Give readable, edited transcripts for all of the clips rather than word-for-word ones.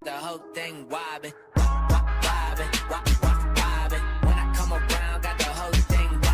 the whole thing wobbin', wobbin', wobbin'. When I come around, got the whole thing wobbin'.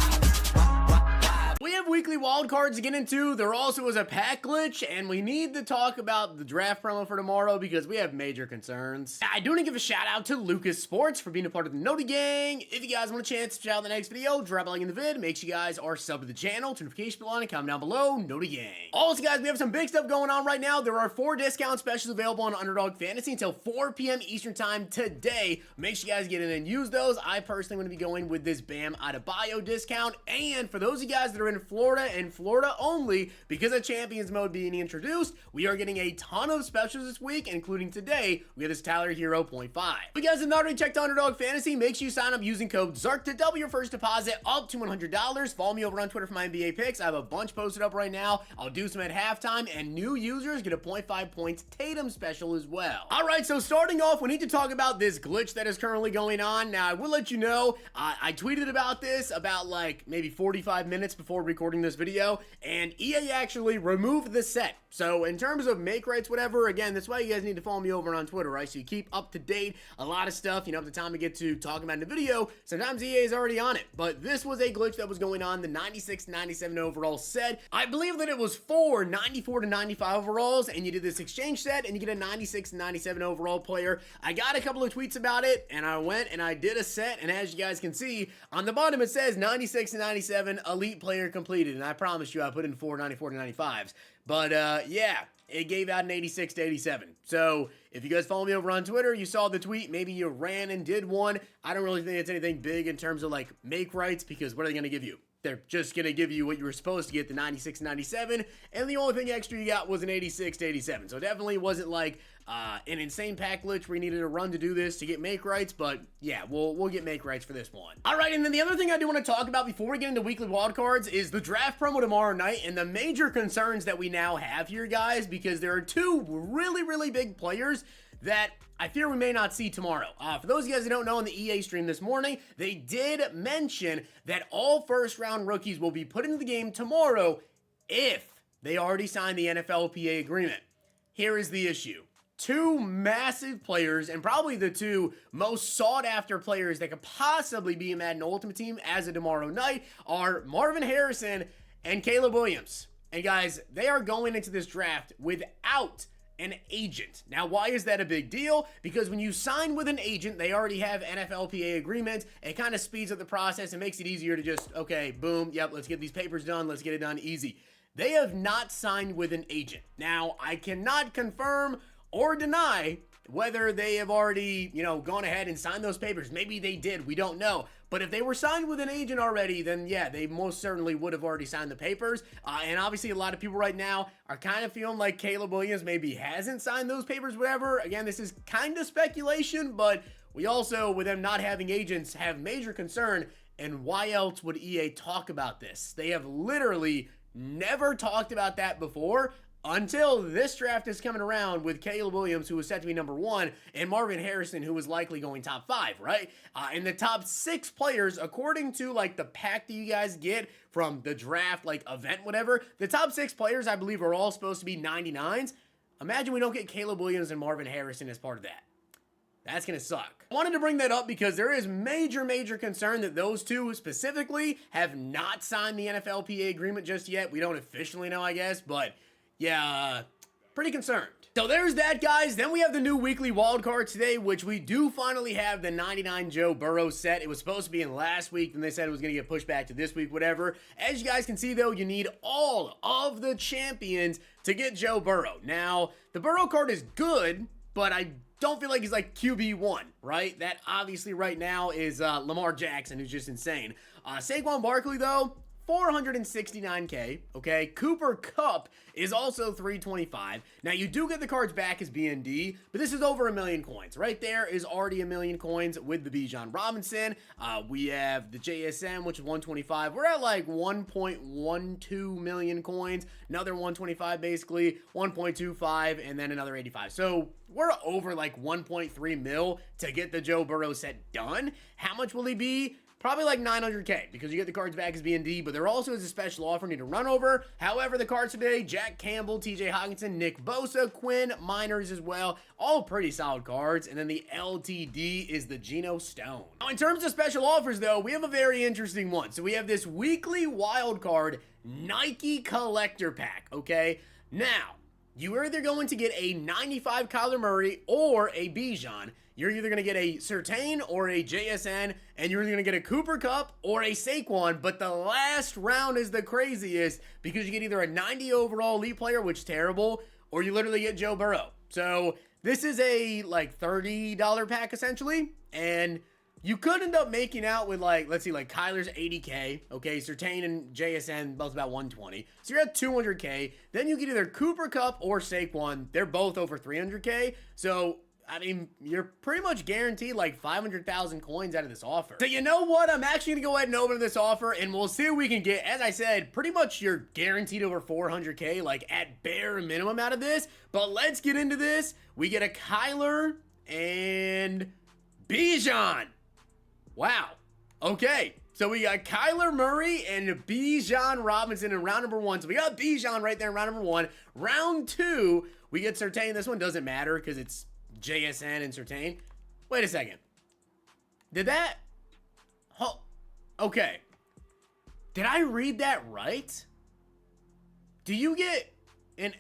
We have weekly wild cards to get into. There also is a pack glitch, and we need to talk about the draft promo for tomorrow because we have major concerns. I do want to give a shout out to Lucas Sports for being a part of the Noti Gang. If you guys want a chance to check out the next video, drop a like in the vid. Make sure you guys are subbed to the channel, turn notification bell on, and comment down below. Noti Gang. Also, guys, we have some big stuff going on right now. There are 4 discount specials available on Underdog Fantasy until 4 p.m. Eastern Time today. Make sure you guys get in and use those. I personally want to be going with this Bam Adebayo discount. And for those of you guys that are in Florida and Florida only, because of Champions Mode being introduced, we are getting a ton of specials this week, including today. We have this Tyler Hero 0.5. If you guys have not already checked out Underdog Fantasy, make sure you sign up using code ZARK to double your first deposit up to $100. Follow me over on Twitter for my NBA picks. I have a bunch posted up right now. I'll do some at halftime, and new users get a 0.5 points Tatum special as well. All right, so starting off, we need to talk about this glitch that is currently going on. Now, I will let you know, I tweeted about this about like maybe 45 minutes before recording this video, and EA actually removed the set. So in terms of make rates, whatever, again, that's why you guys need to follow me over on Twitter, right? So you keep up to date, a lot of stuff, you know, at the time we get to talking about in the video, sometimes EA is already on it. But this was a glitch that was going on, the 96-97 overall set. I believe that it was 4 94 to 95 overalls, and you did this exchange set, and you get a 96-97 overall player. I got a couple of tweets about it, and I went and I did a set, and as you guys can see, on the bottom it says 96-97 elite player completed, and I promise you I put in 4 94 to 95s. But, yeah, it gave out an 86 to 87. So, if you guys follow me over on Twitter, you saw the tweet, maybe you ran and did one. I don't really think it's anything big in terms of, like, make rights, because what are they going to give you? They're just going to give you what you were supposed to get, the 96-97, and the only thing extra you got was an 86-87. So it definitely wasn't like an insane pack glitch where you needed a run to do this to get make rights, but yeah, we'll get make rights for this one. All right, and then the other thing I do want to talk about before we get into weekly wildcards is the draft promo tomorrow night and the major concerns that we now have here, guys, because there are 2 really big players that I fear we may not see tomorrow. For those of you guys who don't know, on the EA stream this morning, they did mention that all first-round rookies will be put into the game tomorrow if they already signed the NFLPA agreement. Here is the issue. 2 massive players, and probably the 2 most sought-after players that could possibly be a Madden Ultimate Team as of tomorrow night, are Marvin Harrison and Caleb Williams. And guys, they are going into this draft without an agent. Now, why is that a big deal? Because when you sign with an agent, they already have NFLPA agreements. It kind of speeds up the process and makes it easier to just, okay, boom, yep, let's get these papers done. Let's get it done easy. They have not signed with an agent. Now, I cannot confirm or deny whether they have already, you know, gone ahead and signed those papers. Maybe they did. We don't know. But if they were signed with an agent already, then yeah, they most certainly would have already signed the papers. And obviously a lot of people right now are kind of feeling like Caleb Williams maybe hasn't signed those papers, whatever. Again, this is kind of speculation, but we also, with them not having agents, have major concern. And why else would EA talk about this? They have literally never talked about that before, until this draft is coming around with Caleb Williams, who was set to be number 1, and Marvin Harrison, who was likely going top 5, right? And the top 6 players, according to, like, the pack that you guys get from the draft, like, event, whatever, the top 6 players, I believe, are all supposed to be 99s. Imagine we don't get Caleb Williams and Marvin Harrison as part of that. That's going to suck. I wanted to bring that up because there is major concern that those 2 specifically have not signed the NFLPA agreement just yet. We don't officially know, I guess, but yeah, pretty concerned. So there's that, guys. Then we have the new weekly wildcard today, which we do finally have the 99 Joe Burrow set. It was supposed to be in last week, and they said it was going to get pushed back to this week, whatever. As you guys can see, though, you need all of the champions to get Joe Burrow. Now, the Burrow card is good, but I don't feel like he's like QB1, right? That obviously right now is Lamar Jackson, who's just insane. Saquon Barkley, though, 469K, okay? Cooper Kupp is also 325. Now, you do get the cards back as BND, but this is over 1 million coins. Right there is already 1 million coins with the Bijan Robinson. We have the JSM, which is 125. We're at like 1.12 million coins. Another 125, basically, 1.25, and then another 85. So we're over like 1.3 mil to get the Joe Burrow set done. How much will he be? probably like 900K because you get the cards back as B&D, but there also is a special offer need to run over. However, the cards today, Jack Campbell, TJ Hockenson, Nick Bosa, Quinn Miners as well, all pretty solid cards. And then the LTD is the Geno Stone. Now, in terms of special offers though, we have a very interesting one. So we have this weekly wild card Nike collector pack, okay? Now, you are either going to get a 95 Kyler Murray or a Bijan. You're either going to get a Surtain or a JSN, and you're either going to get a Cooper Kupp or a Saquon, but the last round is the craziest because you get either a 90 overall elite player, which is terrible, or you literally get Joe Burrow. So this is a like $30 pack essentially, and you could end up making out with like, let's see, like Kyler's 80K, okay, Surtain and JSN both about 120. So you're at 200K. Then you get either Cooper Kupp or Saquon. They're both over 300K. So I mean, you're pretty much guaranteed like 500,000 coins out of this offer. So you know what? I'm actually gonna go ahead and open this offer and we'll see what we can get. As I said, pretty much you're guaranteed over 400K, like at bare minimum out of this. But let's get into this. We get a Kyler and Bijan. Wow. Okay. So we got Kyler Murray and Bijan Robinson in round number 1. So we got Bijan right there in round number 1. Round 2, we get Surtain. This one doesn't matter because it's JSN and Surtain. Wait a second. Did that? Oh, okay. Did I read that right? Do you get an...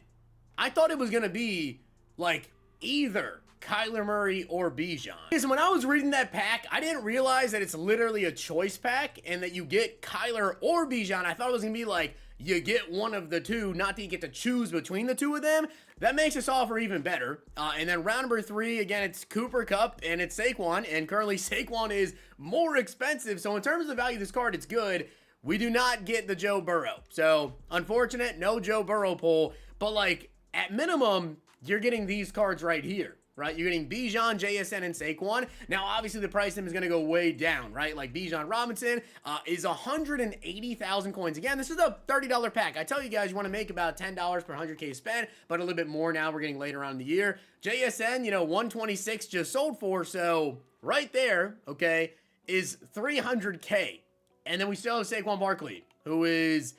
I thought it was going to be like either Kyler Murray or Bijan. So when I was reading that pack, I didn't realize that it's literally a choice pack and that you get Kyler or Bijan. I thought it was going to be like you get one of the two, not that you get to choose between the two of them. That makes this offer even better. And then round number 3, again, it's Cooper Kupp and it's Saquon. And currently Saquon is more expensive. So in terms of the value of this card, it's good. We do not get the Joe Burrow. So unfortunate, no Joe Burrow pull. But like at minimum, you're getting these cards right here. Right, you're getting Bijan, JSN, and Saquon. Now, obviously, the price of them is going to go way down, right? Like Bijan Robinson is 180,000 coins. Again, this is a $30 pack. I tell you guys, you want to make about $10 per 100K spent, but a little bit more now. We're getting later on in the year. JSN, you know, 126 just sold for, so right there, okay, is 300K. And then we still have Saquon Barkley, who is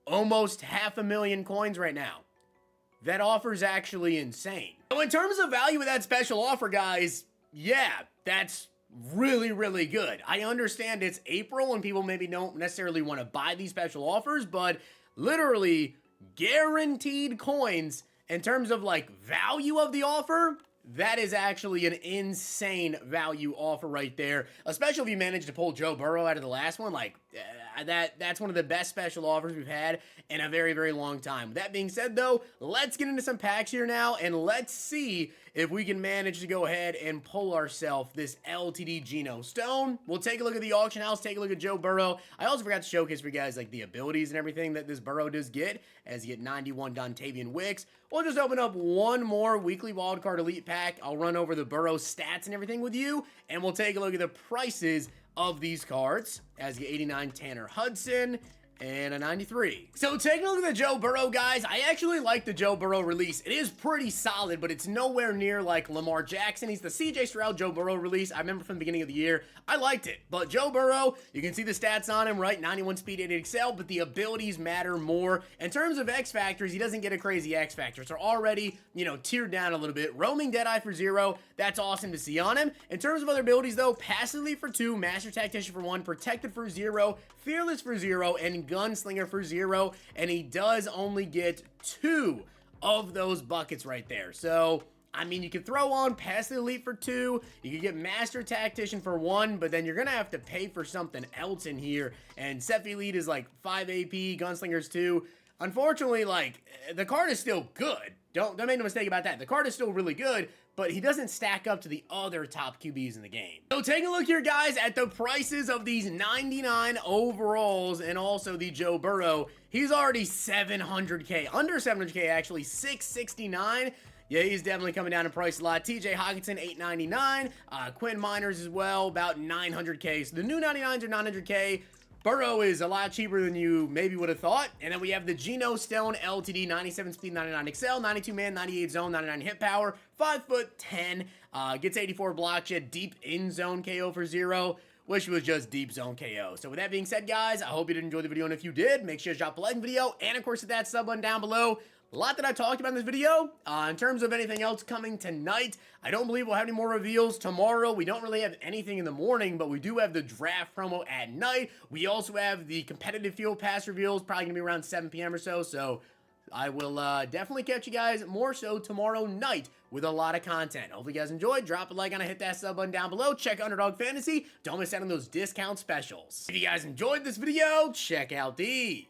almost 500,000 coins right now. That offer is actually insane. So in terms of value of that special offer, guys, yeah, that's really, really good. I understand it's April and people maybe don't necessarily want to buy these special offers, but literally guaranteed coins in terms of like value of the offer, that is actually an insane value offer right there, especially if you manage to pull Joe Burrow out of the last one. Like, that's one of the best special offers we've had in a very, very long time. That being said, though, let's get into some packs here now, and let's see if we can manage to go ahead and pull ourselves this LTD Geno Stone. We'll take a look at the auction house, take a look at Joe Burrow. I also forgot to showcase for you guys like the abilities and everything that this Burrow does get, as you get 91 Dontavian Wicks. We'll just open up one more weekly wildcard elite pack. I'll run over the Burrow stats and everything with you, and we'll take a look at the prices of these cards, as you get 89 Tanner Hudson and a 93. So taking a look at the Joe Burrow, guys, I actually like the Joe Burrow release. It is pretty solid, but it's nowhere near like Lamar Jackson. He's the CJ Stroud Joe Burrow release. I remember from the beginning of the year, I liked it. But Joe Burrow, you can see the stats on him, right? 91 speed, 88 excel, but the abilities matter more. In terms of X factors, he doesn't get a crazy X factor. So already, you know, tiered down a little bit. Roaming Deadeye for 0, that's awesome to see on him. In terms of other abilities though, Passively for 2, Master Tactician for 1, Protected for 0, Fearless for 0, and Gunslinger for 0, and he does only get 2 of those buckets right there. So, I mean, you could throw on Pass the Elite for 2, you could get Master Tactician for 1, but then you're going to have to pay for something else in here, and Seth Elite is like 5 AP, Gunslinger's 2. Unfortunately, like, the card is still good. Don't make no mistake about that. The card is still really good, but he doesn't stack up to the other top QBs in the game. So take a look here, guys, at the prices of these 99 overalls and also the Joe Burrow. He's already 700K, under 700K actually, 669. Yeah, he's definitely coming down in price a lot. TJ Hockenson, 899. Quinn Miners as well, about 900K. So the new 99s are 900K. Burrow is a lot cheaper than you maybe would have thought. And then we have the Geno Stone LTD, 97 speed, 99 excel, 92 man, 98 zone, 99 hit power, 5'10", gets 84 block shed, deep in zone KO for 0. wish it was just deep zone KO. So with that being said, guys, I hope you did enjoy the video, and if you did, make sure to drop a like in the video, and of course hit that sub button down below. A lot that I talked about in this video. In terms of anything else coming tonight, I don't believe we'll have any more reveals tomorrow. We don't really have anything in the morning, but we do have the draft promo at night. We also have the competitive field pass reveals, probably going to be around 7 p.m. or so. So I will definitely catch you guys more so tomorrow night with a lot of content. Hopefully you guys enjoyed. Drop a like on it, hit that sub button down below. Check Underdog Fantasy. Don't miss out on those discount specials. If you guys enjoyed this video, check out these.